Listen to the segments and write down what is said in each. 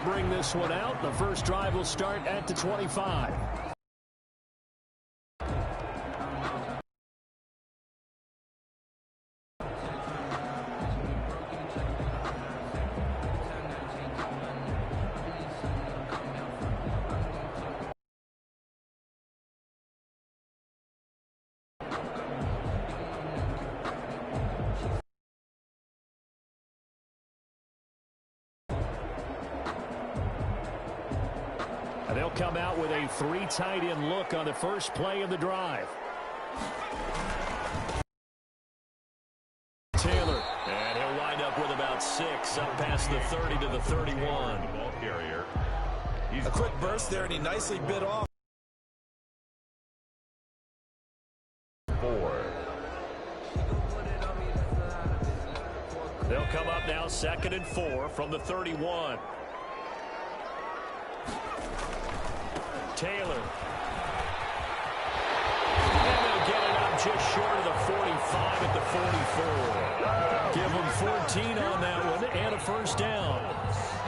bring this one out. The first drive will start at the 25. They'll come out with a 3 tight end look on the first play of the drive. Taylor, and he'll wind up with about 6 up past the 30 to the 31. Ball carrier. A quick burst there, and he nicely bit off. 4. They'll come up now 2nd and 4 from the 31. Taylor. And they'll get it up just short of the 45 at the 44. Give them 14 on that one and a first down.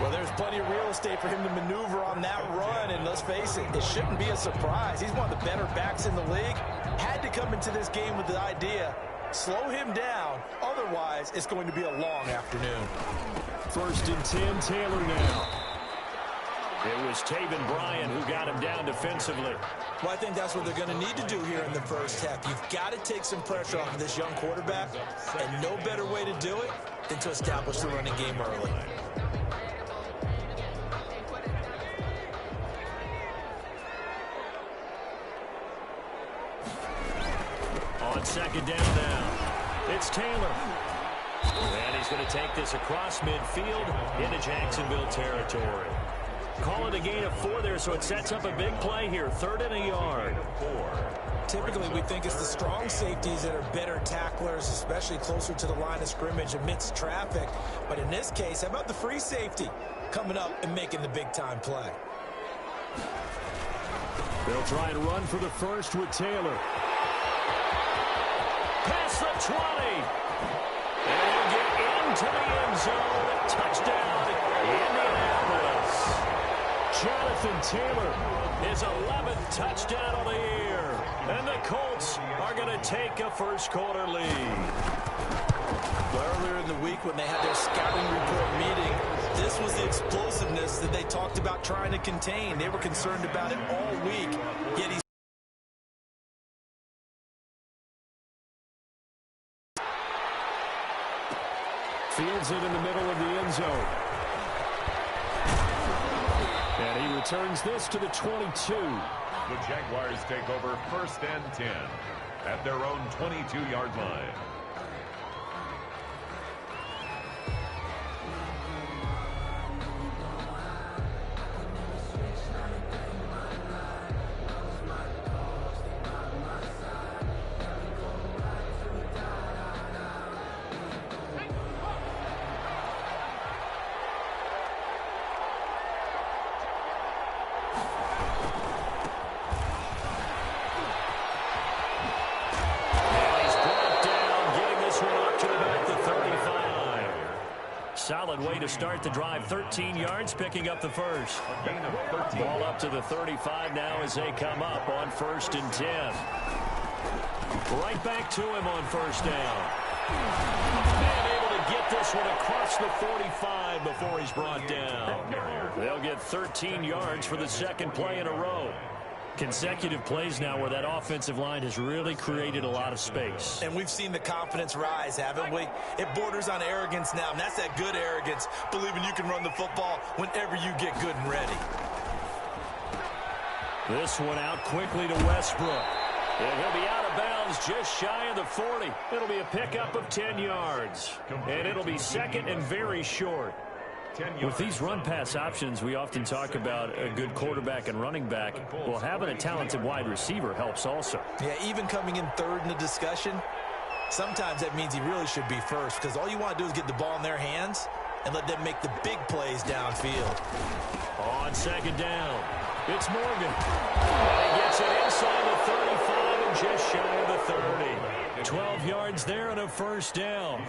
Well, there's plenty of real estate for him to maneuver on that run, and let's face it, it shouldn't be a surprise. He's one of the better backs in the league. Had to come into this game with the idea, slow him down, otherwise it's going to be a long afternoon. 1st and 10, Taylor now. It was Taven Bryan who got him down defensively. Well, I think that's what they're going to need to do here in the first half. You've got to take some pressure off of this young quarterback, and no better way to do it than to establish the running game early. On 2nd down now, it's Taylor. And he's going to take this across midfield into Jacksonville territory. Call it a gain of 4 there, so it sets up a big play here. 3rd and a yard. Typically, we think it's the strong safeties that are better tacklers, especially closer to the line of scrimmage amidst traffic. But in this case, how about the free safety coming up and making the big-time play? They'll try and run for the first with Taylor. Past the 20. And he'll get into the end zone. Touchdown, Indianapolis. Jonathan Taylor, his 11th touchdown of the year. And the Colts are going to take a first-quarter lead. Earlier in the week when they had their scouting report meeting, this was the explosiveness that they talked about trying to contain. They were concerned about it all week, yet he's fields it in the middle of the end zone. And he returns this to the 22. The Jaguars take over 1st and 10 at their own 22-yard line. Solid way to start the drive. 13 yards, picking up the first. Ball up to the 35 now as they come up on 1st and 10. Right back to him on 1st down. And able to get this one across the 45 before he's brought down. They'll get 13 yards for the 2nd play in a row. Consecutive plays now where that offensive line has really created a lot of space. And we've seen the confidence rise, haven't we? It borders on arrogance now, and that's that good arrogance, believing you can run the football whenever you get good and ready. This one out quickly to Westbrook. And he'll be out of bounds just shy of the 40. It'll be a pickup of 10 yards. And it'll be 2nd and very short. With these run-pass options, we often talk about a good quarterback and running back. Well, having a talented wide receiver helps also. Yeah, even coming in 3rd in the discussion, sometimes that means he really should be first, because all you want to do is get the ball in their hands and let them make the big plays downfield. On 2nd down, it's Morgan. And he gets it inside the 35 and just shy of the 30. 12 yards there and a first down.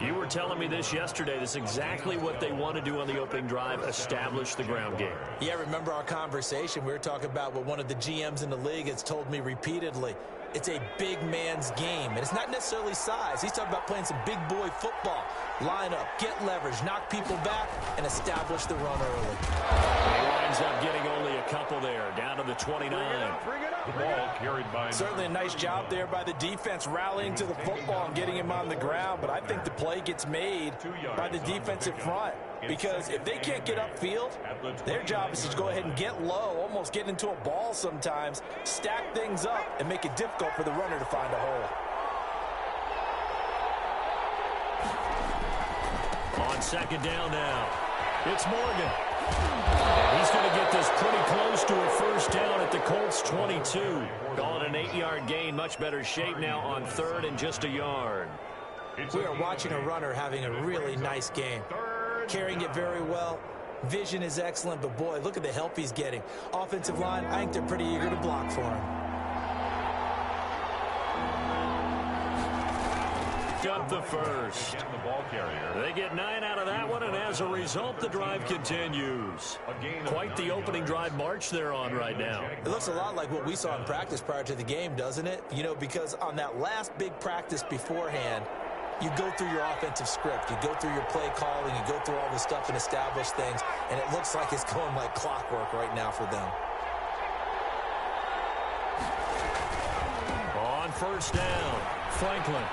You were telling me this yesterday. This is exactly what they want to do on the opening drive, establish the ground game. Yeah, remember our conversation? We were talking about what one of the GMs in the league has told me repeatedly. It's a big man's game, and it's not necessarily size. He's talking about playing some big boy football. Line up, get leverage, knock people back, and establish the run early. He winds up getting only a couple there, down to the 29. The ball carried by. Certainly a nice job there by the defense, rallying to the football and getting him on the ground, but I think the play gets made by the defensive front. Because if they can't get upfield, their job is to go ahead and get low, almost get into a ball sometimes, stack things up, and make it difficult for the runner to find a hole. On second down now, it's Morgan. And he's going to get this pretty close to a first down at the Colts 22. Call it an 8-yard gain, much better shape now on third and just a yard. We are watching a runner having a really nice game. Carrying it very well. Vision is excellent, but boy, look at the help he's getting. Offensive line, I think they're pretty eager to block for him. Up the first. They get 9 out of that one, and as a result, the drive continues. Quite the opening drive march they're on right now. It looks a lot like what we saw in practice prior to the game, doesn't it? You know, because on that last big practice beforehand, you go through your offensive script, you go through your play calling, you go through all this stuff and establish things, and it looks like it's going like clockwork right now for them. On first down, Franklin.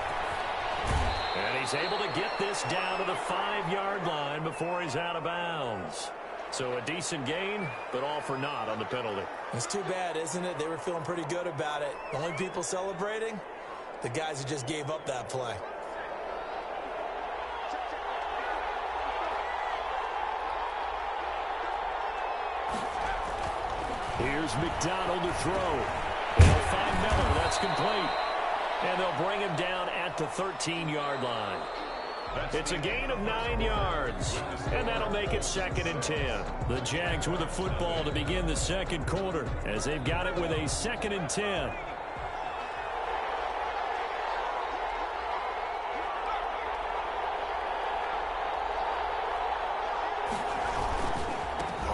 And he's able to get this down to the 5-yard line before he's out of bounds. So a decent gain, but all for naught on the penalty. It's too bad, isn't it? They were feeling pretty good about it. The only people celebrating, the guys who just gave up that play. Here's McDonald to throw. They'll find Miller. That's complete. And they'll bring him down at the 13-yard line. It's a gain of 9 yards, and that'll make it 2nd and 10. The Jags with the football to begin the second quarter as they've got it with a 2nd and 10.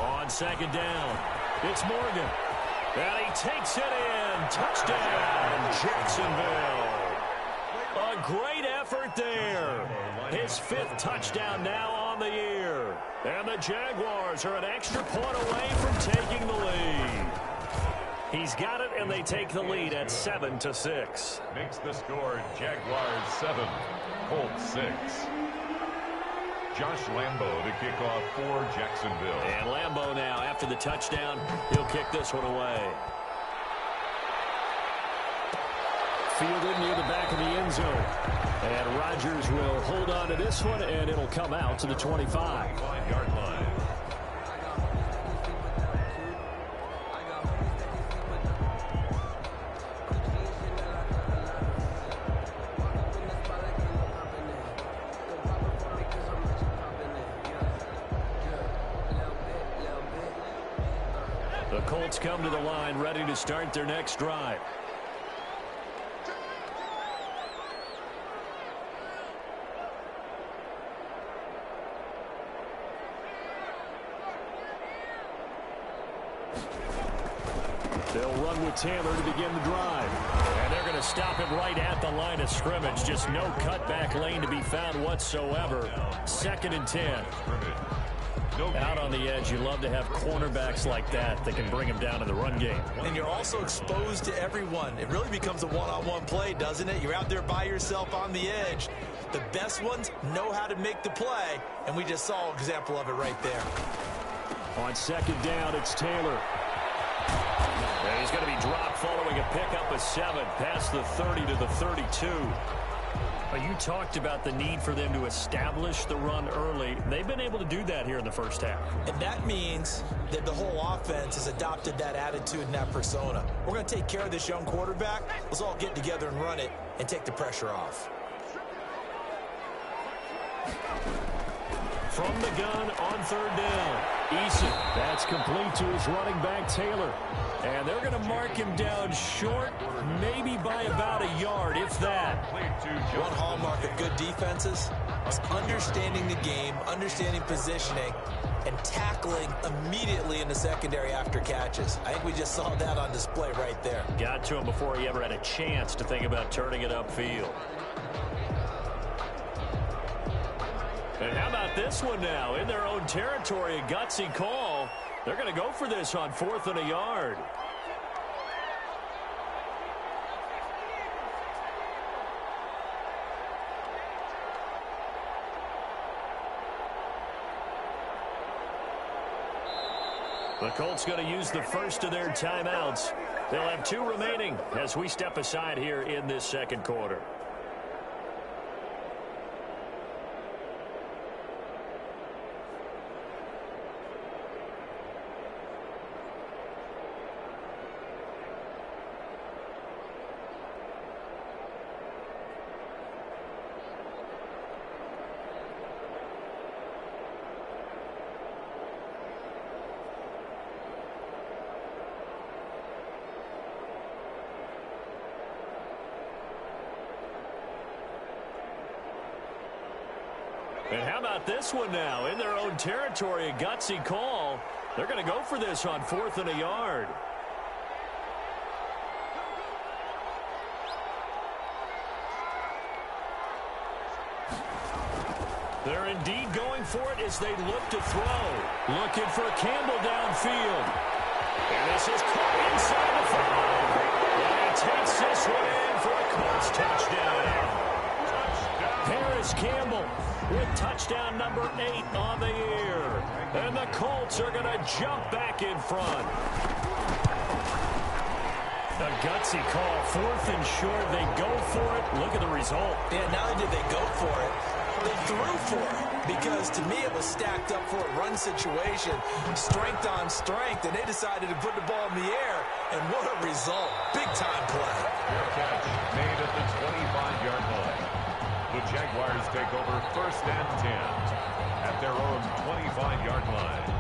On second down, it's Morgan. And he takes it in. Touchdown, Jacksonville. A great effort there. His 5th touchdown now on the year. And the Jaguars are an extra point away from taking the lead. He's got it, and they take the lead at 7-6. Makes the score Jaguars 7, Colts 6. Josh Lambo to kick off for Jacksonville. And Lambo now, after the touchdown, he'll kick this one away. Fielded near the back of the end zone. And Rodgers will hold on to this one, and it'll come out to the 25. 5-yard line. The Colts come to the line ready to start their next drive. They'll run with Taylor to begin the drive. And they're going to stop him right at the line of scrimmage. Just no cutback lane to be found whatsoever. 2nd and 10. Out on the edge, you love to have cornerbacks like that can bring him down in the run game. And you're also exposed to everyone. It really becomes a one-on-one play, doesn't it? You're out there by yourself on the edge. The best ones know how to make the play, and we just saw an example of it right there. On second down, it's Taylor. And he's going to be dropped following a pickup of 7 past the 30 to the 32. You talked about the need for them to establish the run early. They've been able to do that here in the first half. And that means that the whole offense has adopted that attitude and that persona. We're going to take care of this young quarterback. Let's all get together and run it and take the pressure off. From the gun on third down. Eason, that's complete to his running back, Taylor. And they're going to mark him down short, maybe by about a yard, if that. One hallmark of good defenses is understanding the game, understanding positioning, and tackling immediately in the secondary after catches. I think we just saw that on display right there. Got to him before he ever had a chance to think about turning it upfield. And how about this one now? In their own territory, a gutsy call. They're going to go for this on 4th and a yard. The Colts going to use the first of their timeouts. They'll have 2 remaining as we step aside here in this second quarter. And how about this one now? In their own territory, a gutsy call. They're going to go for this on 4th and a yard. They're indeed going for it as they look to throw. Looking for Campbell downfield. And this is caught inside the 5. And he takes this one in for a Colts touchdown. Harris Campbell with touchdown number 8 on the year. And the Colts are going to jump back in front. A gutsy call, 4th and short. They go for it. Look at the result. Yeah, not only did they go for it, they threw for it. Because to me, it was stacked up for a run situation, strength on strength, and they decided to put the ball in the air. And what a result. Big-time play. Catch made at the 25-yard line. The Jaguars take over 1st and 10 at their own 25-yard line.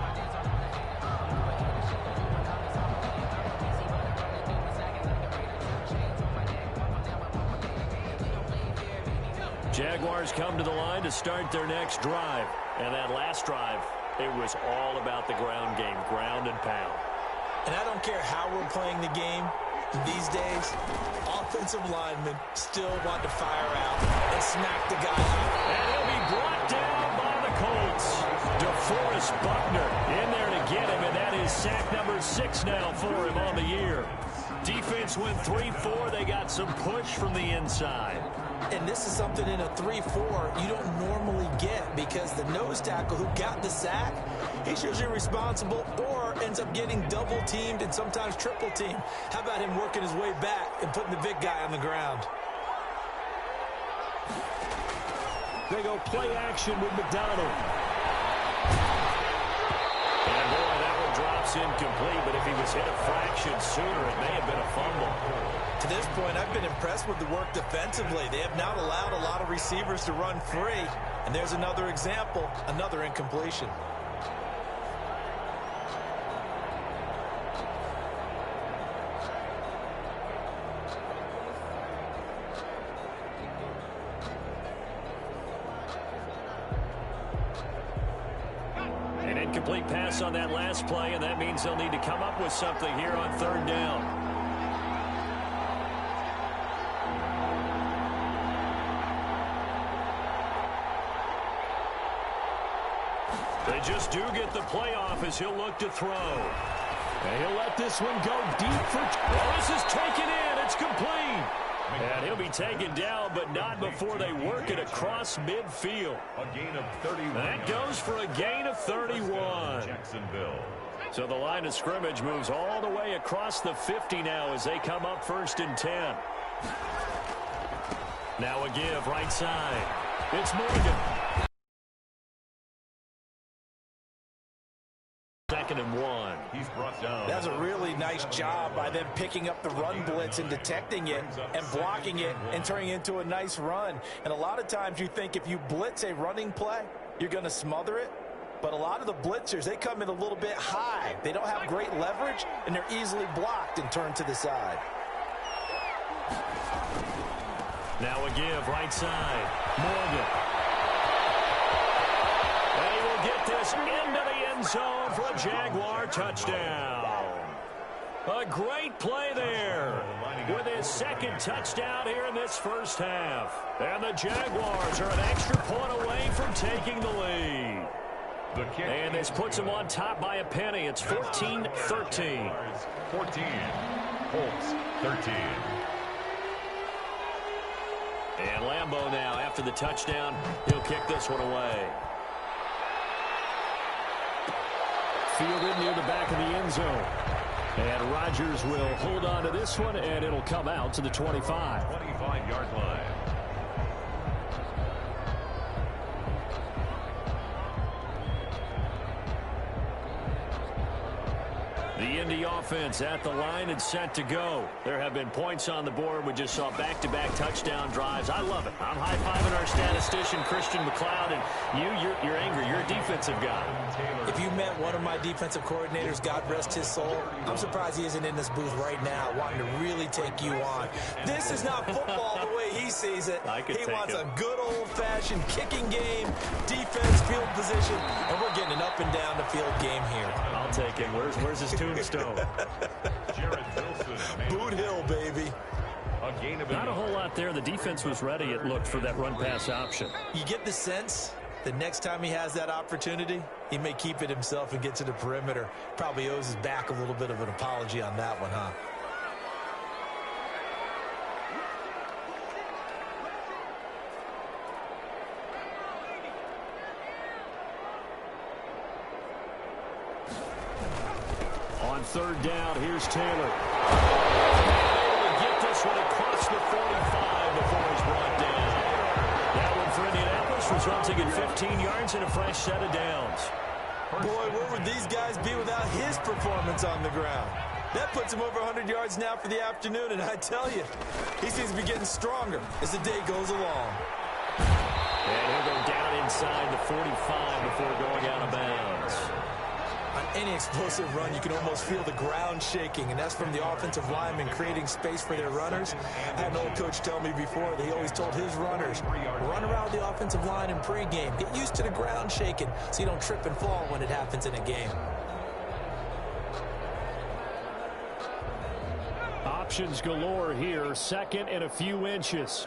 Jaguars come to the line to start their next drive. And that last drive, it was all about the ground game, ground and pound. And I don't care how we're playing the game. These days, offensive linemen still want to fire out and smack the guy out. And he'll be brought down by the Colts. DeForest Buckner in there to get him, and that is sack number 6 now for him on the year. Defense went 3-4. They got some push from the inside. And this is something in a 3-4 you don't normally get because the nose tackle who got the sack, he's usually responsible or ends up getting double-teamed and sometimes triple-teamed. How about him working his way back and putting the big guy on the ground? They go play action with McDonald. And boy, that one drops incomplete, but if he was hit a fraction sooner, it may have been a fumble. To this point, I've been impressed with the work defensively. They have not allowed a lot of receivers to run free. And there's another example, another incompletion. An incomplete pass on that last play, and that means they'll need to come up with something here on 3rd down. They just do get the playoff as he'll look to throw. And he'll let this one go deep for... Well, this is taken in. It's complete. And he'll be taken down, but not before they work it across midfield. A gain of 31. That goes for a gain of 31. Jacksonville. So the line of scrimmage moves all the way across the 50 now as they come up 1st and 10. Now a give right side. It's Morgan. 2nd and 1. He's brought down. That's a really nice job by them picking up the run blitz and detecting it and blocking it and turning it into a nice run. And a lot of times you think if you blitz a running play, you're going to smother it. But a lot of the blitzers, they come in a little bit high. They don't have great leverage, and they're easily blocked and turned to the side. Now a give right side. Morgan. And he will get this into the end zone for a Jaguar touchdown. A great play there with his second touchdown here in this first half. And the Jaguars are an extra point away from taking the lead. And this puts them on top by a penny. It's 14-13. 14, Colts 13. And Lambeau now, after the touchdown, he'll kick this one away. Fielded near the back of the end zone. And Rodgers will hold on to this one, and it'll come out to the 25. 25-yard line. The Indy offense at the line and set to go. There have been points on the board. We just saw back-to-back touchdown drives. I love it. I'm high-fiving our statistician, Christian McLeod, and you're angry. You're a defensive guy. If you met one of my defensive coordinators, God rest his soul, I'm surprised he isn't in this booth right now wanting to really take you on. This is not football the way he sees it. He wants a good old-fashioned kicking game, defense, field position, and we're getting an up-and-down the field game here. I'll take him. Where's his tombstone? Boot Hill, baby. Not a whole lot there. The defense was ready, it looked, for that run-pass option. You get the sense the next time he has that opportunity, he may keep it himself and get to the perimeter. Probably owes his back a little bit of an apology on that one, huh? On third down, here's Taylor. Able to get this one across the 45 before he's brought down. That one for Indianapolis, resulting in 15 yards and a fresh set of downs. Boy, where would these guys be without his performance on the ground? That puts him over 100 yards now for the afternoon, and I tell you, he seems to be getting stronger as the day goes along. And he'll go down inside the 45 before going out of bounds. On any explosive run, you can almost feel the ground shaking, and that's from the offensive linemen creating space for their runners. I had an old coach tell me before, he always told his runners, run around the offensive line in pregame. Get used to the ground shaking so you don't trip and fall when it happens in a game. Options galore here, second and a few inches.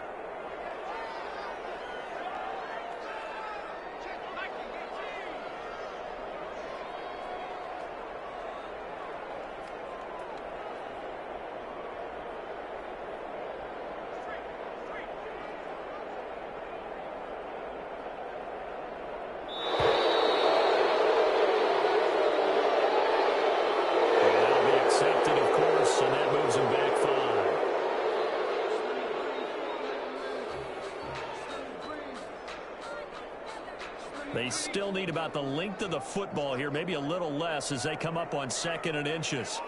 They still need about the length of the football here, maybe a little less as they come up on second and inches.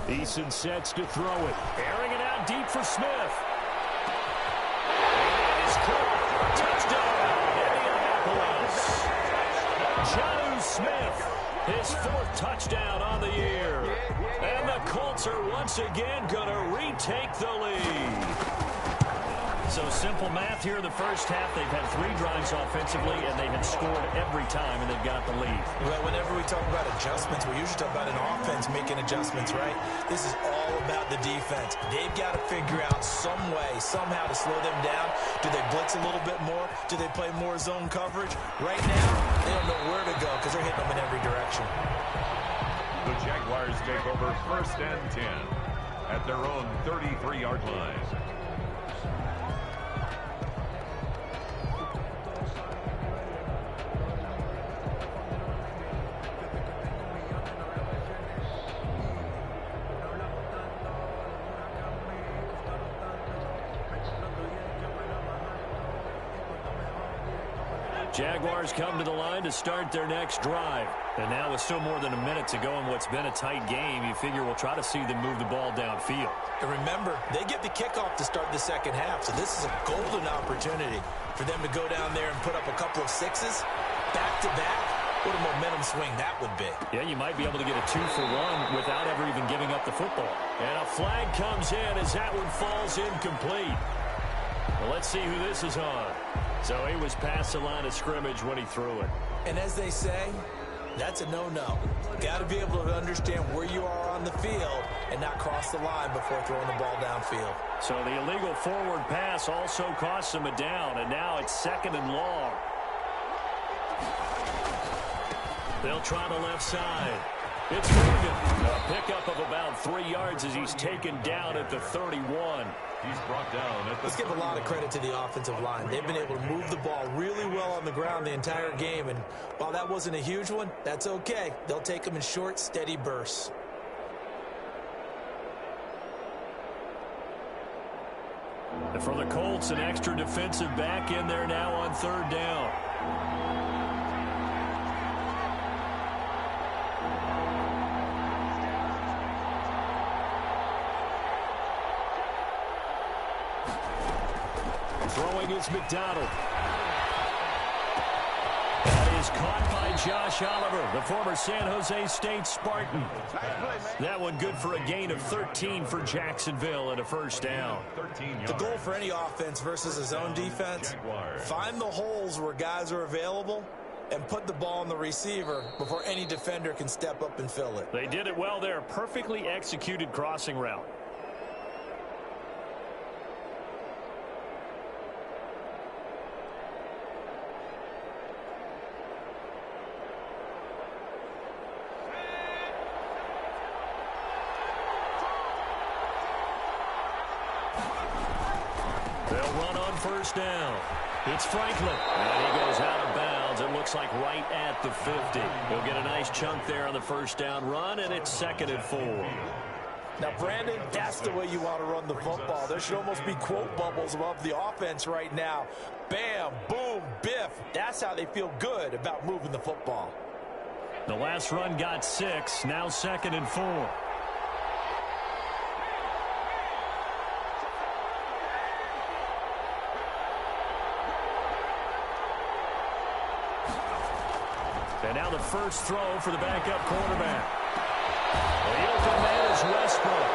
Eason sets to throw it. Airing it out deep for Smith. And it is caught. Touchdown, Indianapolis. Jonnu Smith, his fourth touchdown on the year. And the Colts are once again going to retake the lead. So simple math here in the first half. They've had 3 drives offensively, and they have scored every time, and they've got the lead. Well, whenever we talk about adjustments, we usually talk about an offense making adjustments, right? This is all about the defense. They've got to figure out some way, somehow to slow them down. Do they blitz a little bit more? Do they play more zone coverage? Right now, they don't know where to go because they're hitting them in every direction. The Jaguars take over first and 10 at their own 33-yard line. Jaguars come to the line to start their next drive. And now with still more than a minute to go in what's been a tight game, you figure we'll try to see them move the ball downfield. And remember, they get the kickoff to start the second half, so this is a golden opportunity for them to go down there and put up a couple of sixes back-to-back. What a momentum swing that would be. Yeah, you might be able to get a 2-for-1 without ever even giving up the football. And a flag comes in as that one falls incomplete. Well, let's see who this is on. So he was past the line of scrimmage when he threw it. And as they say, that's a no-no. Got to be able to understand where you are on the field and not cross the line before throwing the ball downfield. So the illegal forward pass also costs him a down, and now it's 2nd and long. They'll try the left side. It's Morgan. A pickup of about 3 yards as he's taken down at the 31. He's brought down at the Let's give a lot of credit to the offensive line. They've been able to move the ball really well on the ground the entire game, and while that wasn't a huge one, that's okay. They'll take them in short, steady bursts. And for the Colts, an extra defensive back in there now on 3rd down. Throwing is McDonald. That is caught by Josh Oliver, the former San Jose State Spartan. That one good for a gain of 13 for Jacksonville and a 1st down. The goal for any offense versus a zone defense, find the holes where guys are available and put the ball on the receiver before any defender can step up and fill it. They did it well there. Perfectly executed crossing route. They'll run on 1st down. It's Franklin. And he goes out of bounds. It looks like right at the 50. He'll get a nice chunk there on the 1st down run, and it's 2nd and 4. Now, Brandon, that's the way you want to run the football. There should almost be quote bubbles above the offense right now. Bam, boom, biff. That's how they feel good about moving the football. The last run got 6. Now 2nd and 4. And now the first throw for the backup quarterback. The open man is Westbrook.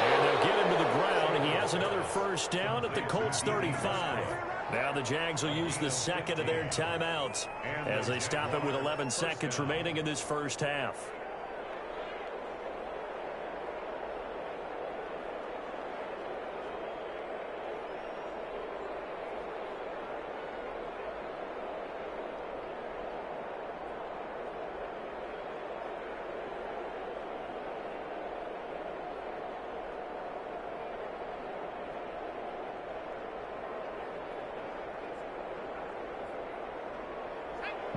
And they'll get him to the ground. And he has another 1st down at the Colts 35. Now the Jags will use the 2nd of their timeouts as they stop it with 11 seconds remaining in this 1st half.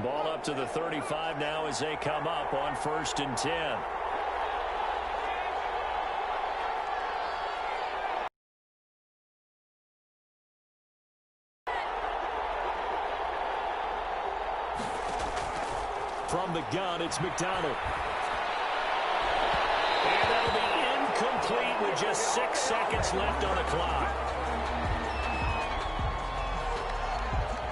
Ball up to the 35 now as they come up on 1st and 10. From the gun, it's McDonald. And that'll be incomplete with just 6 seconds left on the clock.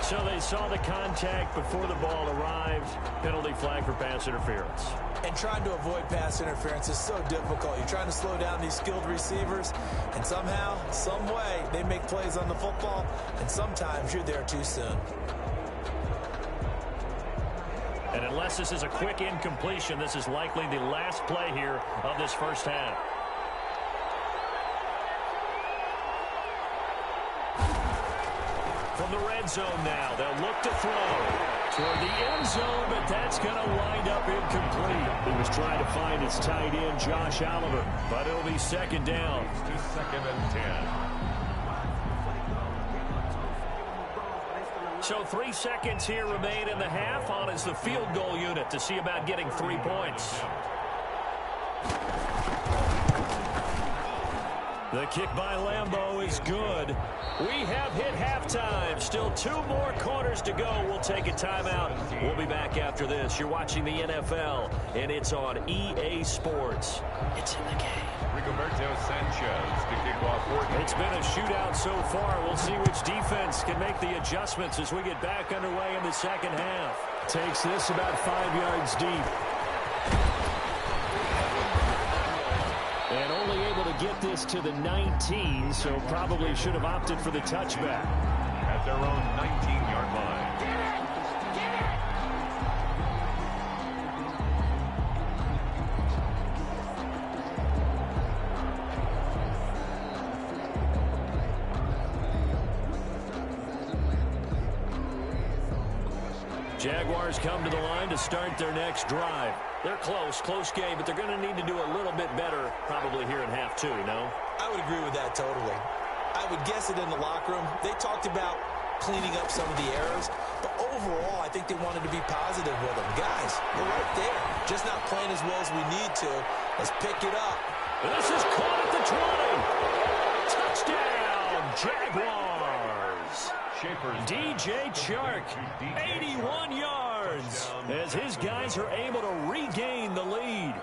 So they saw the contact before the ball arrived. Penalty flag for pass interference. And trying to avoid pass interference is so difficult. You're trying to slow down these skilled receivers, and somehow, some way, they make plays on the football, and sometimes you're there too soon. And unless this is a quick incompletion, this is likely the last play here of this 1st half. From the red zone now, they'll look to throw toward the end zone, but that's going to wind up incomplete. He was trying to find his tight end, Josh Oliver, but it'll be 2nd down. to 2nd and 10. So 3 seconds here remain in the half. On is the field goal unit to see about getting 3 points. The kick by Lambeau is good. We have hit halftime. Still 2 more quarters to go. We'll take a timeout. We'll be back after this. You're watching the NFL, and it's on EA Sports. It's in the game. Rigoberto Sanchez to kick off. It's been a shootout so far. We'll see which defense can make the adjustments as we get back underway in the second half. Takes this about 5 yards deep. And only able to get this to the 19, so probably should have opted for the touchback. At their own 19-yard line. Jaguars come to the line to start their next drive. They're close game, but they're going to need to do a little bit better probably here in half 2, no? I would agree with that totally. I would guess it in the locker room. They talked about cleaning up some of the errors, but overall, I think they wanted to be positive with them. Guys, we're right there. Just not playing as well as we need to. Let's pick it up. This is caught at the 20. Touchdown, Jaguars. DJ Chark, 81 yards, as his guys are able to regain the lead.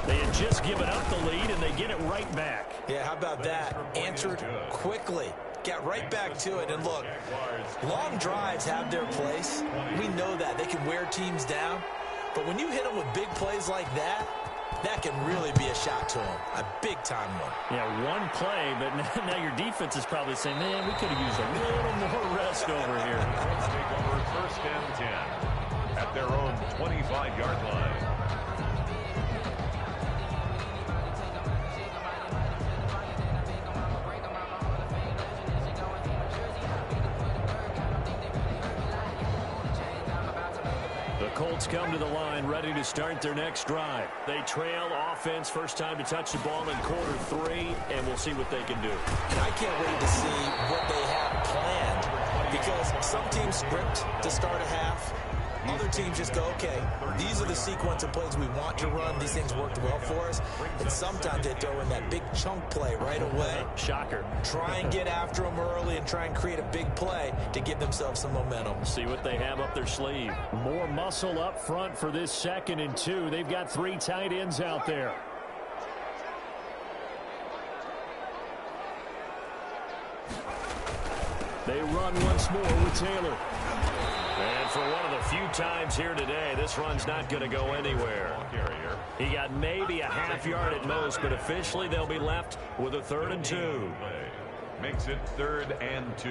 They had just given up the lead, and they get it right back. Yeah, how about that? Answered quickly. Got right back to it. And look, long drives have their place. We know that. They can wear teams down. But when you hit them with big plays like that, that can really be a shot to them. A big-time one. Yeah, one play, but now your defense is probably saying, man, we could have used a little more rest over here. Let's take over 1st and 10 at their own 25-yard line. Colts come to the line, ready to start their next drive. They trail offense, first time to touch the ball in quarter 3, and we'll see what they can do. And I can't wait to see what they have planned, because some teams script to start a half. Other teams just go, okay, these are the sequence of plays we want to run. These things worked well for us. And sometimes they throw in that big chunk play right away. Shocker. Try and get after them early and try and create a big play to give themselves some momentum. See what they have up their sleeve. More muscle up front for this 2nd and 2. They've got 3 tight ends out there. They run once more with Taylor. And for one of the few times here today, this run's not going to go anywhere. He got maybe a half yard at most, but officially they'll be left with a 3rd and 2. Makes it 3rd and 2.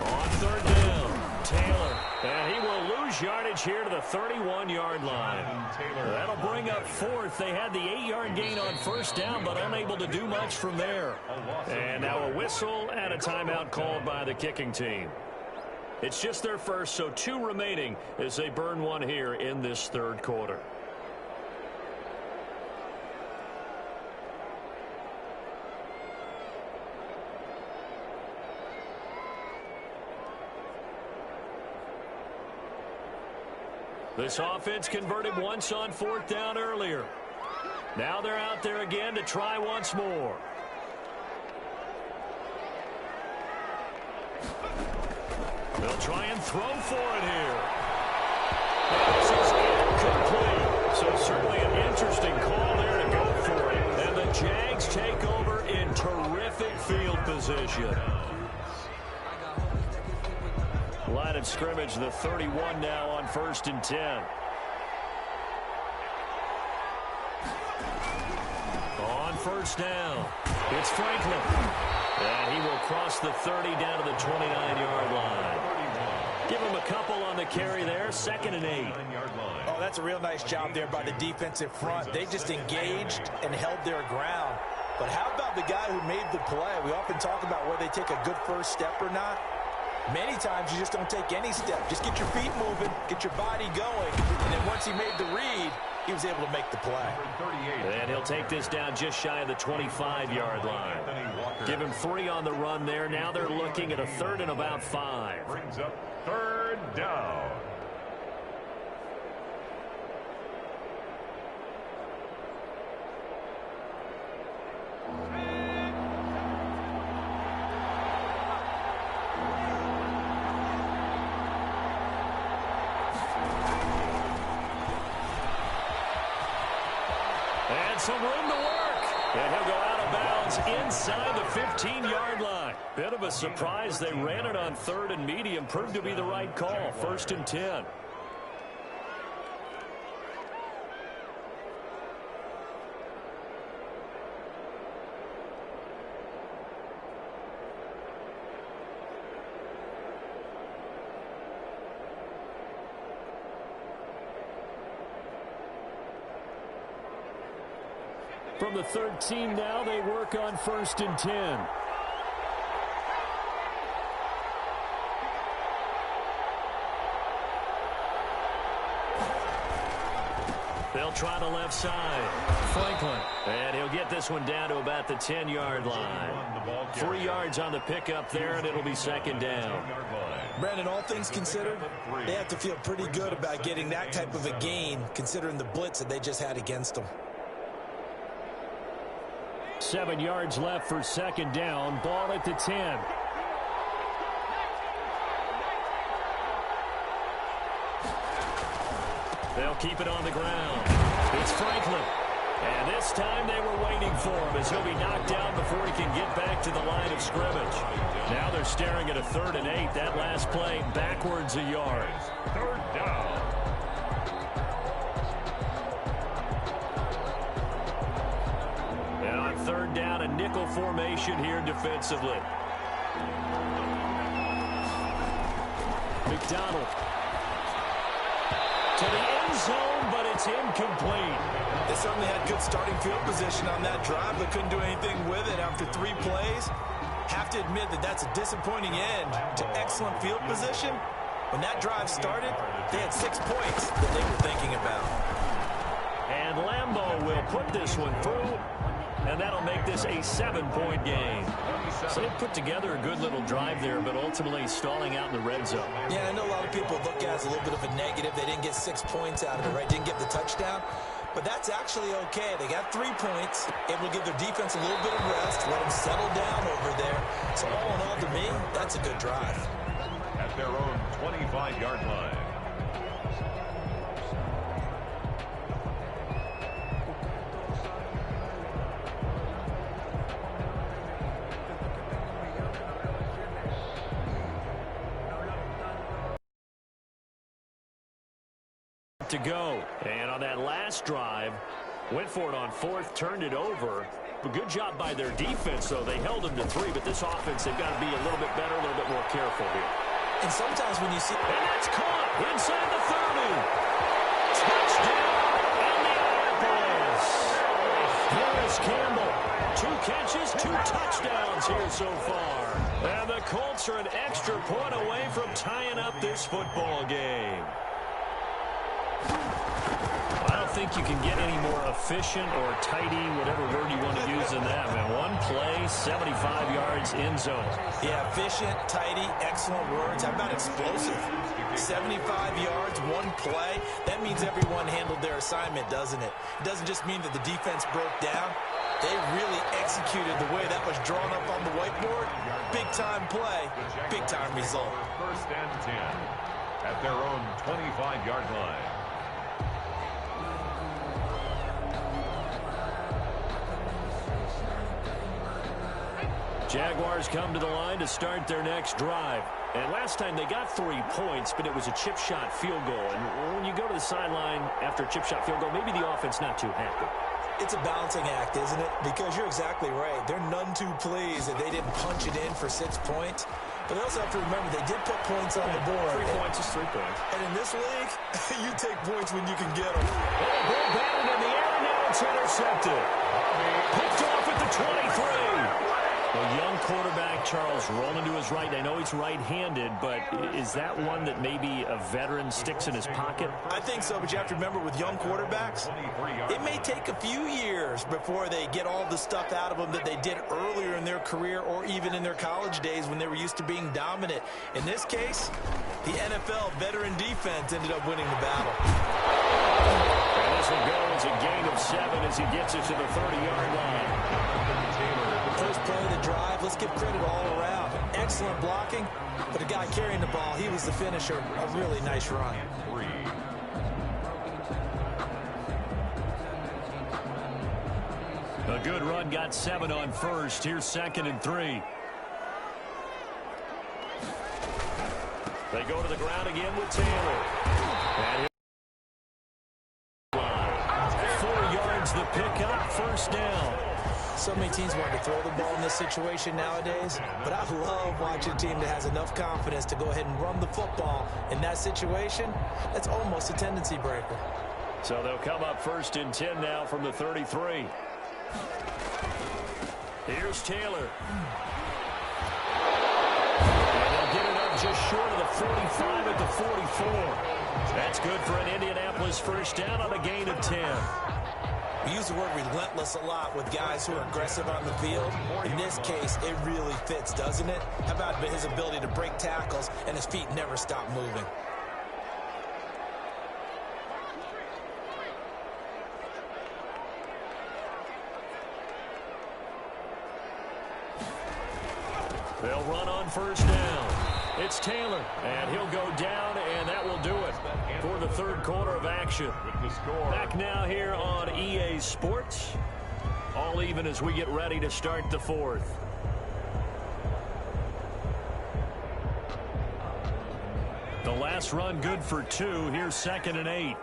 On 3rd down, Taylor. And he will lose yardage here to the 31-yard line. That'll bring up 4th. They had the 8-yard gain on 1st down, but unable to do much from there. And now a whistle and a timeout called by the kicking team. It's just their first, so 2 remaining as they burn one here in this 3rd quarter. This offense converted once on 4th down earlier. Now they're out there again to try once more. They'll try and throw for it here. This is incomplete. So certainly an interesting call there to go for it. And the Jags take over in terrific field position. Line of scrimmage, the 31 now on 1st and 10. On 1st down, it's Franklin. And he will cross the 30 down to the 29-yard line. Give him a couple on the carry there, 2nd and 8. Oh, that's a real nice job there by the defensive front. They just engaged and held their ground. But how about the guy who made the play? We often talk about whether they take a good first step or not. Many times you just don't take any step. Just get your feet moving, get your body going, and then once he made the read, he was able to make the play. And he'll take this down just shy of the 25-yard line. Give him 3 on the run there. Now they're looking at a 3rd and about 5. Brings up 3rd down. And some room to work. And he'll go out of bounds inside the 15-yard line. Bit of a surprise. They ran it on 3rd and medium. Proved to be the right call. 1st and 10. From the 13 now, they work on 1st and 10. They'll try the left side. Franklin. And he'll get this one down to about the 10-yard line. 3 yards on the pickup there, and it'll be 2nd down. Brandon, all things considered, they have to feel pretty good about getting that type of a gain, considering the blitz that they just had against them. 7 yards left for 2nd down. Ball at the 10. They'll keep it on the ground. It's Franklin. And this time they were waiting for him as he'll be knocked down before he can get back to the line of scrimmage. Now they're staring at a 3rd and 8. That last play backwards a yard. 3rd down. And on 3rd down, a nickel formation here defensively. McDonald. To the end zone, but it's incomplete. They certainly had good starting field position on that drive, but couldn't do anything with it after 3 plays. Have to admit that that's a disappointing end to excellent field position. When that drive started, they had 6 points that they were thinking about. And Lambeau will put this one through, and that'll make this a 7-point game. So they put together a good little drive there, but ultimately stalling out in the red zone. Yeah, I know a lot of people look at it as a little bit of a negative. They didn't get 6 points out of it, right? Didn't get the touchdown. But that's actually okay. They got 3 points, able to give their defense a little bit of rest, let them settle down over there. So all in all, to me, that's a good drive. At their own 25-yard line. To go. And on that last drive, went for it on 4th, turned it over. A good job by their defense, though. They held them to 3, but this offense, they've got to be a little bit better, a little bit more careful here. And sometimes when you see... And that's caught inside the 30. Touchdown, Indianapolis. Harris Campbell, 2 catches, 2 touchdowns here so far. And the Colts are an extra point away from tying up this football game. I don't think you can get any more efficient or tidy, whatever word you want to use in that, man. 1 play, 75 yards, end zone. Yeah, efficient, tidy, excellent words. How about explosive? 75 yards, 1 play. That means everyone handled their assignment, doesn't it? It doesn't just mean that the defense broke down. They really executed the way that was drawn up on the whiteboard. Big-time play, big-time result. 1st and 10 at their own 25-yard line. Jaguars come to the line to start their next drive. And last time they got 3 points, but it was a chip shot field goal. And when you go to the sideline after a chip shot field goal, maybe the offense not too happy. It's a balancing act, isn't it? Because you're exactly right. They're none too pleased that they didn't punch it in for 6 points. But they also have to remember they did put points on the board. 3 points is 3 points. And in this league, you take points when you can get them. Ball batted in the air, now it's intercepted. Picked off at the 23. A young quarterback, Charles, rolling to his right. I know he's right-handed, but is that one that maybe a veteran sticks in his pocket? I think so, but you have to remember with young quarterbacks, it may take a few years before they get all the stuff out of them that they did earlier in their career or even in their college days when they were used to being dominant. In this case, the NFL veteran defense ended up winning the battle. And this will go as a gain of 7 as he gets it to the 30-yard line. First play of the drive, let's give credit all around. Excellent blocking, but the guy carrying the ball, he was the finisher. A really nice run. A good run, got 7 on first. Here's 2nd and 3. They go to the ground again with Taylor. And 4 yards the pickup, first down. So many teams want to throw the ball in this situation nowadays, but I love watching a team that has enough confidence to go ahead and run the football. In that situation, that's almost a tendency breaker. So they'll come up 1st and 10 now from the 33. Here's Taylor. And they'll get it up just short of the 45 at the 44. That's good for an Indianapolis first down on a gain of 10. We use the word relentless a lot with guys who are aggressive on the field. In this case, it really fits, doesn't it? How about his ability to break tackles and his feet never stop moving? They'll run on first down. It's Taylor, and he'll go down, and that will do it for the third quarter of action. Back now here on EA Sports. All even as we get ready to start the fourth. The last run good for 2. Here's 2nd and 8.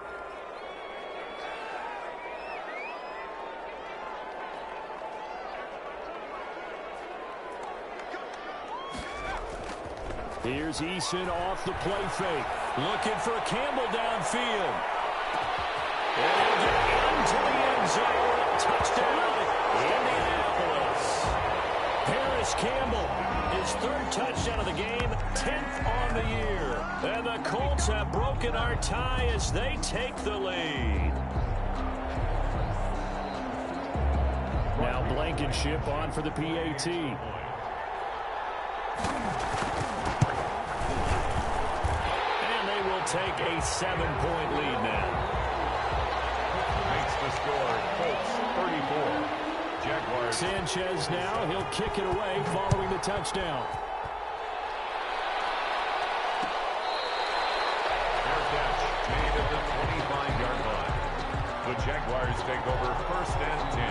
Here's Eason off the play fake. Looking for Campbell downfield. And he'll get into the end zone. Touchdown, Indianapolis. Paris Campbell, his 3rd touchdown of the game, 10th on the year. And the Colts have broken our tie as they take the lead. Now Blankenship on for the PAT. Take a 7-point lead now. Makes the score. Colts 34. Jaguars. Sanchez now. He'll kick it away following the touchdown. Fair catch made at the 25-yard line. The Jaguars take over 1st and 10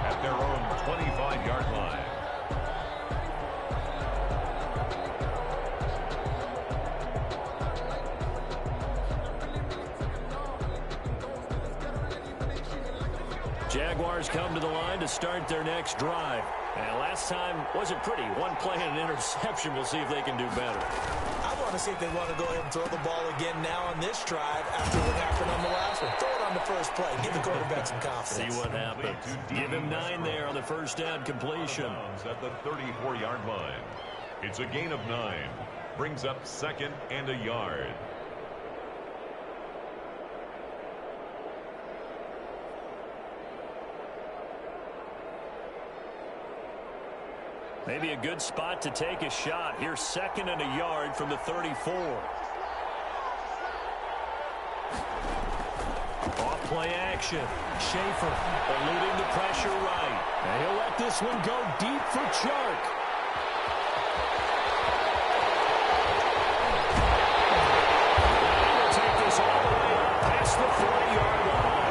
at their own 25-yard line. Jaguars come to the line to start their next drive. And last time wasn't pretty. 1 play and an interception. We'll see if they can do better. I want to see if they want to go ahead and throw the ball again now on this drive after what happened on the last one. Throw it on the first play. Give the quarterback some confidence. See what happens. Give him 9 there on the first down completion. At the 34-yard line. It's a gain of 9. Brings up 2nd and a yard. Maybe a good spot to take a shot. Here's 2nd and a yard from the 34. Off play action. Schaefer eluding the pressure right. And he'll let this one go deep for Chark. He'll take this all the way up past the 40-yard line.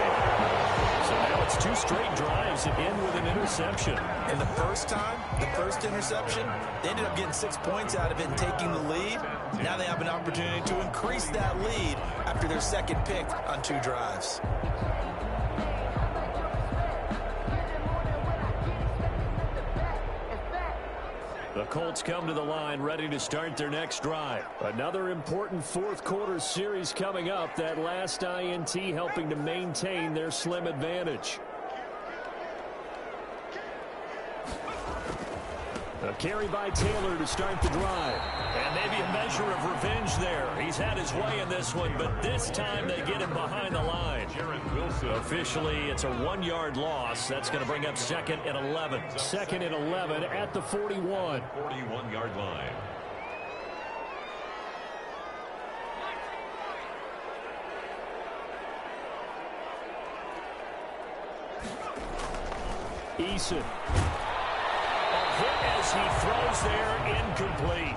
So now it's 2 straight drives that end with an interception. And the first time, the first interception, they ended up getting 6 points out of it and taking the lead. Now they have an opportunity to increase that lead after their 2nd pick on 2 drives. The Colts come to the line ready to start their next drive. Another important 4th quarter series coming up. That last INT helping to maintain their slim advantage. A carry by Taylor to start the drive. And maybe a measure of revenge there. He's had his way in this one, but this time they get him behind the line. Officially, it's a 1-yard loss. That's going to bring up 2nd and 11. 2nd and 11 at the 41. 41-yard line. Eason. A hit as he throws there, incomplete.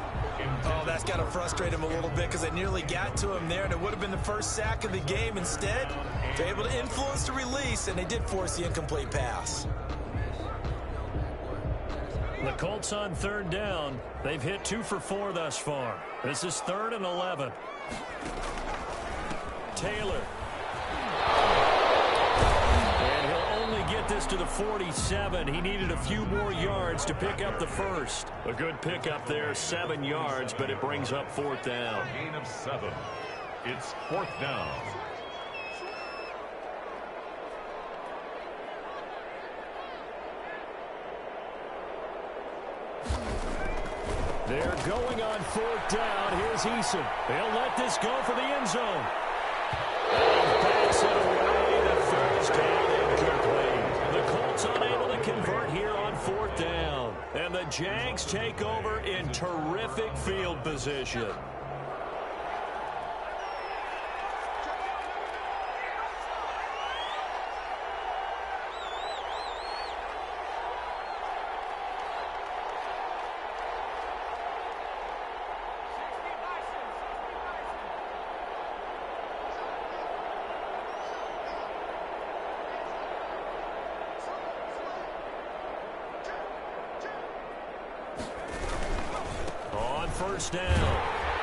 Oh, that's got to frustrate him a little bit because they nearly got to him there, and it would have been the first sack of the game. Instead, they're able to influence the release, and they did force the incomplete pass. The Colts on 3rd down. They've hit 2 for 4 thus far. This is 3rd and 11. Taylor. And he'll only get this to the 47. He needed a few more yards to pick up the first. A good pickup there, 7 yards, but it brings up 4th down. Gain of 7. It's 4th down. They're going on 4th down. Here's Eason. They'll let this go for the end zone. Backs it away. The first down incomplete. The Colts unable to convert here on 4th down. And the Jags take over in terrific field position. First down.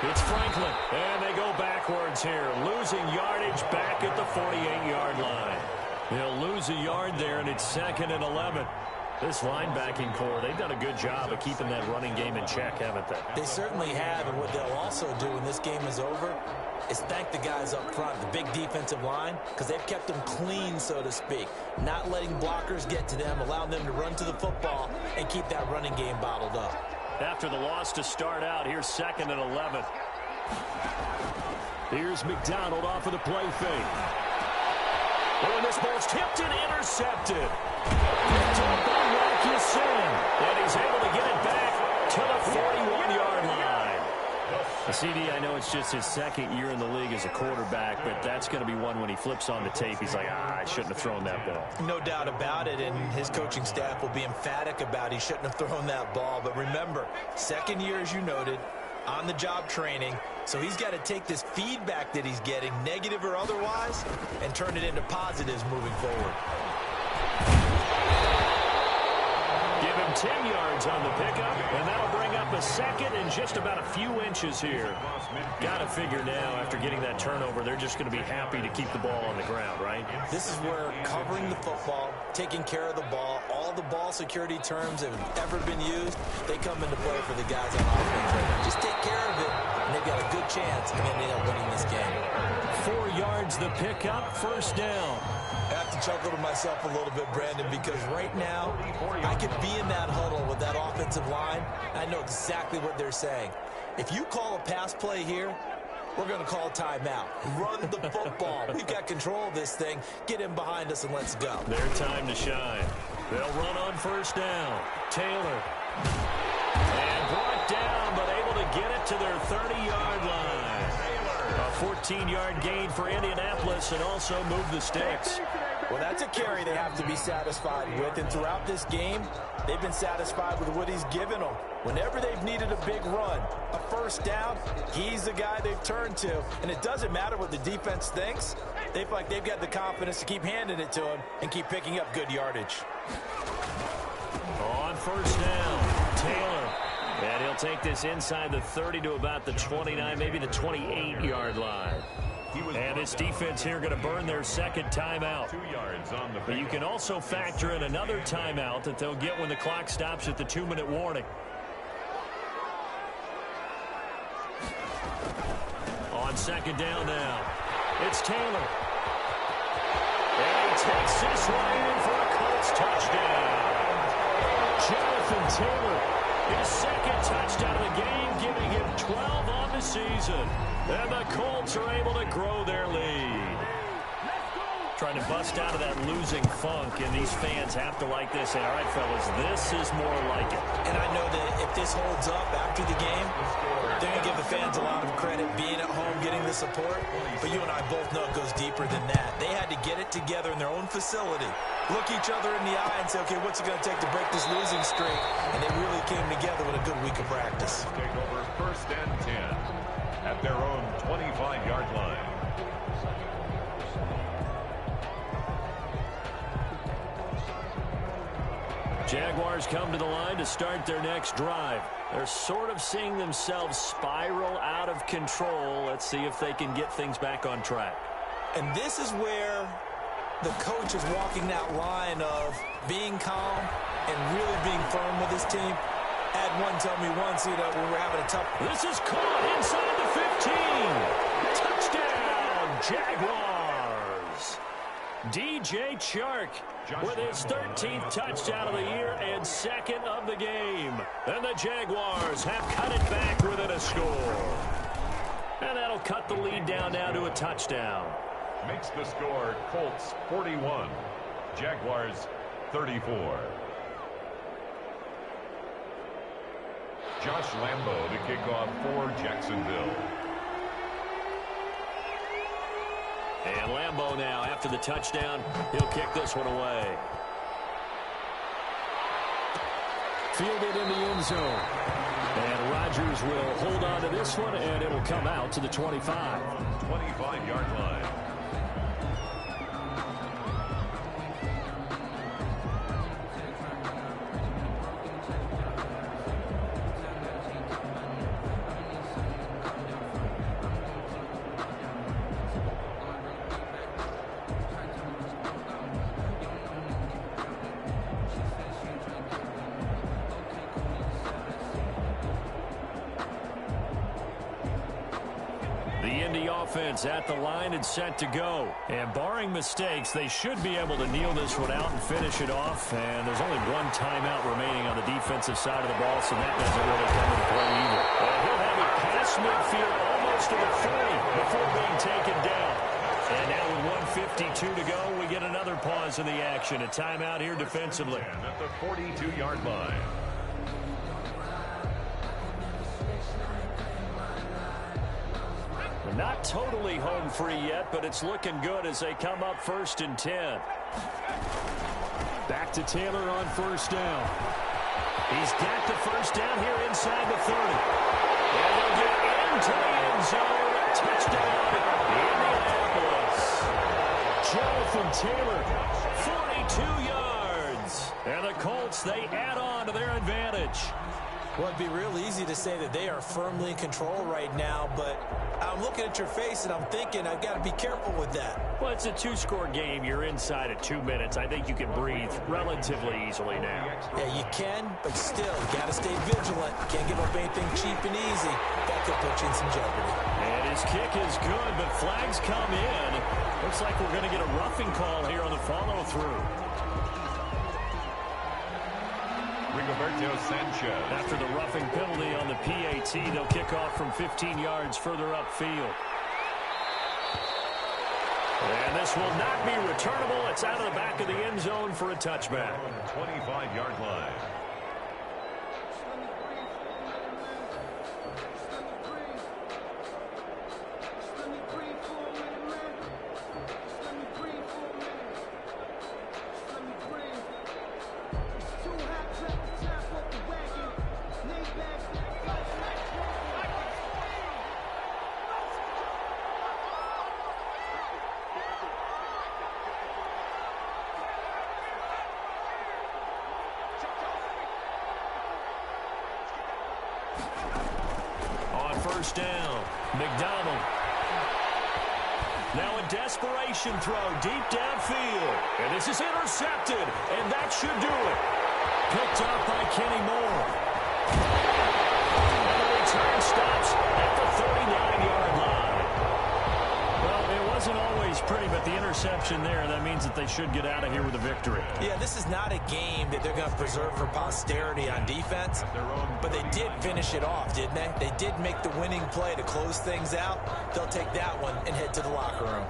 It's Franklin. And they go backwards here. Losing yardage back at the 48-yard line. They'll lose a yard there, and it's 2nd and 11. This linebacking core, they've done a good job of keeping that running game in check, haven't they? They certainly have, and what they'll also do when this game is over is thank the guys up front, the big defensive line, because they've kept them clean, so to speak. Not letting blockers get to them, allowing them to run to the football and keep that running game bottled up. After the loss to start out, here's 2nd and 11. Here's McDonald off of the play fake. Oh, and this ball's tipped and intercepted. Picked up by Watkinson. And he's able to get it back to the 41-yard line. CD, I know it's just his 2nd year in the league as a quarterback, but that's going to be one when he flips on the tape. He's like, I shouldn't have thrown that ball. No doubt about it, and his coaching staff will be emphatic about he shouldn't have thrown that ball. But remember, 2nd year, as you noted, on-the-job training, so he's got to take this feedback that he's getting, negative or otherwise, and turn it into positives moving forward. Give him 10 yards on the pickup, and that'll bring up a 2nd and just about a few inches here. Got to figure now, after getting that turnover, they're just going to be happy to keep the ball on the ground, right? This is where covering the football, taking care of the ball, all the ball security terms that have ever been used, they come into play for the guys on offense right now. Just take care of it, and they've got a good chance of ending up winning this game. 4 yards the pickup, 1st down. I have to chuckle to myself a little bit, Brandon, because right now I could be in that huddle with that offensive line. I know exactly what they're saying. If you call a pass play here, we're going to call a timeout. Run the football. We've got control of this thing. Get in behind us and let's go. Their time to shine. They'll run on 1st down. Taylor. And brought down, but able to get it to their 30-yard line. A 14-yard gain for Indianapolis and also move the sticks. Well, that's a carry they have to be satisfied with, and throughout this game, they've been satisfied with what he's given them. Whenever they've needed a big run, a 1st down, he's the guy they've turned to, and it doesn't matter what the defense thinks. They feel like they've got the confidence to keep handing it to him and keep picking up good yardage. On 1st down, Taylor. And he'll take this inside the 30 to about the 29, maybe the 28-yard line. And this defense here going to burn their 2nd timeout. 2 yards on the but you can also factor in another timeout that they'll get when the clock stops at the 2-minute warning. On 2nd down now, it's Taylor. And he takes this one in for a Colts touchdown. Jonathan Taylor His second touchdown of the game, giving him 12 on the season. And the Colts are able to grow their lead. Trying to bust out of that losing funk, and these fans have to like this. Say, all right, fellas, this is more like it. And I know that if this holds up after the game, they're going to give the fans a lot of credit being at home, getting the support. But you and I both know it goes deeper than that. They had to get it together in their own facility, look each other in the eye and say, okay, what's it going to take to break this losing streak? And they really came together with a good week of practice. Take over 1st and 10 at their own 25-yard line. Jaguars come to the line to start their next drive. They're sort of seeing themselves spiral out of control. Let's see if they can get things back on track. And this is where the coach is walking that line of being calm and really being firm with his team. Had one tell me once, when we're having a tough... This is caught inside the 15. Touchdown, Jaguars. DJ Chark with his 13th touchdown of the year and second of the game. And the Jaguars have cut it back within a score. And that'll cut the lead down now to a touchdown. Makes the score Colts 41, Jaguars 34. Josh Lambo to kick off for Jacksonville. And Lambo now, after the touchdown, he'll kick this one away. Fielded in the end zone. And Rodgers will hold on to this one, and it'll come out to the 25. 25-yard line. Offense at the line and set to go. And barring mistakes, they should be able to kneel this one out and finish it off. And there's only one timeout remaining on the defensive side of the ball, so that doesn't really come into play either. And he'll have it past midfield almost to the 40 before being taken down. And now with 1:52 to go, we get another pause in the action. A timeout here defensively. At the 42-yard line. Not totally home free yet, but it's looking good as they come up 1st and 10. Back to Taylor on 1st down. He's got the 1st down here inside the 30. And they'll get into the end zone. Touchdown, Indianapolis. Jonathan Taylor, 42 yards. And the Colts, they add on to their advantage. Well, it'd be real easy to say that they are firmly in control right now, but I'm looking at your face and I'm thinking I've got to be careful with that. Well, it's a 2-score game. You're inside at 2 minutes. I think you can breathe relatively easily now. Yeah, you can, but still, you got to stay vigilant. Can't give up anything cheap and easy. That could put you in some jeopardy. And his kick is good, but flags come in. Looks like we're going to get a roughing call here on the follow-through. Rigoberto Sanchez. After the roughing penalty on the PAT, they'll kick off from 15 yards further upfield. And this will not be returnable. It's out of the back of the end zone for a touchback. 25-yard line. First down, McDonald. Now a desperation throw deep downfield. And this is intercepted, and that should do it. Picked up by Kenny Moore. And the return stops at the 39-yard line. Well, it wasn't all always pretty, but the interception there, that means that they should get out of here with a victory. Yeah, this is not a game that they're going to preserve for posterity on defense, but they did finish it off, didn't they? They did make the winning play to close things out. They'll take that one and head to the locker room.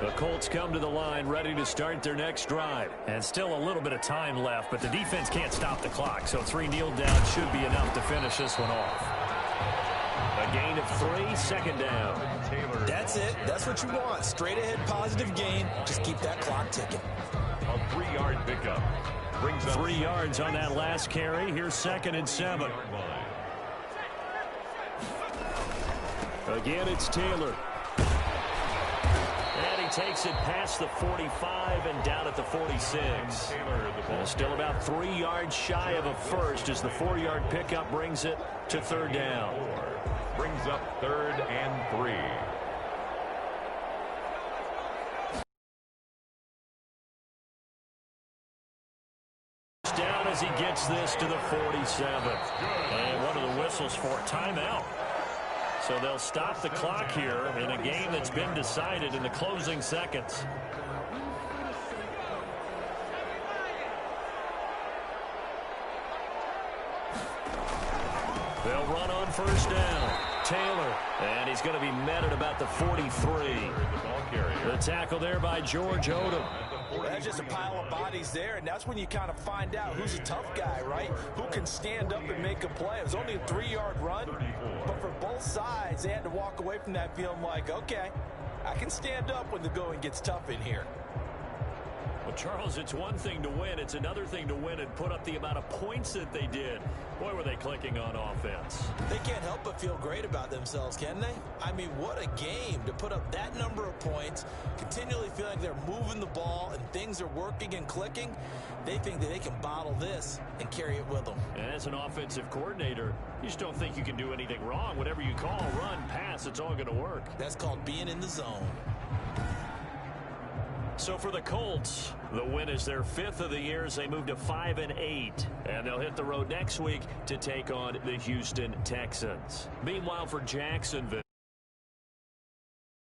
The Colts come to the line ready to start their next drive. And still a little bit of time left, but the defense can't stop the clock, so 3 kneel down should be enough to finish this one off. A gain of 3, second down. That's it. That's what you want. Straight ahead positive gain. Just keep that clock ticking. A 3-yard pickup. Brings up 3 yards on that last carry. Here's 2nd and 7. Again, it's Taylor. And he takes it past the 45 and down at the 46. Still about 3 yards shy of a first as the 4-yard pickup brings it to 3rd down. Brings up 3rd and 3. Down as he gets this to the 47. And one of the whistles for timeout. So they'll stop the clock here in a game that's been decided in the closing seconds. They'll run on 1st down. Taylor, and he's going to be met at about the 43. The tackle there by George Odom. That's just a pile of bodies there, and that's when you kind of find out who's a tough guy, right? Who can stand up and make a play. It was only a 3-yard run, but for both sides, they had to walk away from that feeling like, okay, I can stand up when the going gets tough in here. Well, Charles, it's one thing to win. It's another thing to win and put up the amount of points that they did. Boy, were they clicking on offense. They can't help but feel great about themselves, can they? I mean, what a game to put up that number of points, continually feeling like they're moving the ball and things are working and clicking. They think that they can bottle this and carry it with them. And as an offensive coordinator, you just don't think you can do anything wrong. Whatever you call, run, pass, it's all going to work. That's called being in the zone. So for the Colts, the win is their 5th of the year as they move to 5-8. And they'll hit the road next week to take on the Houston Texans. Meanwhile, for Jacksonville,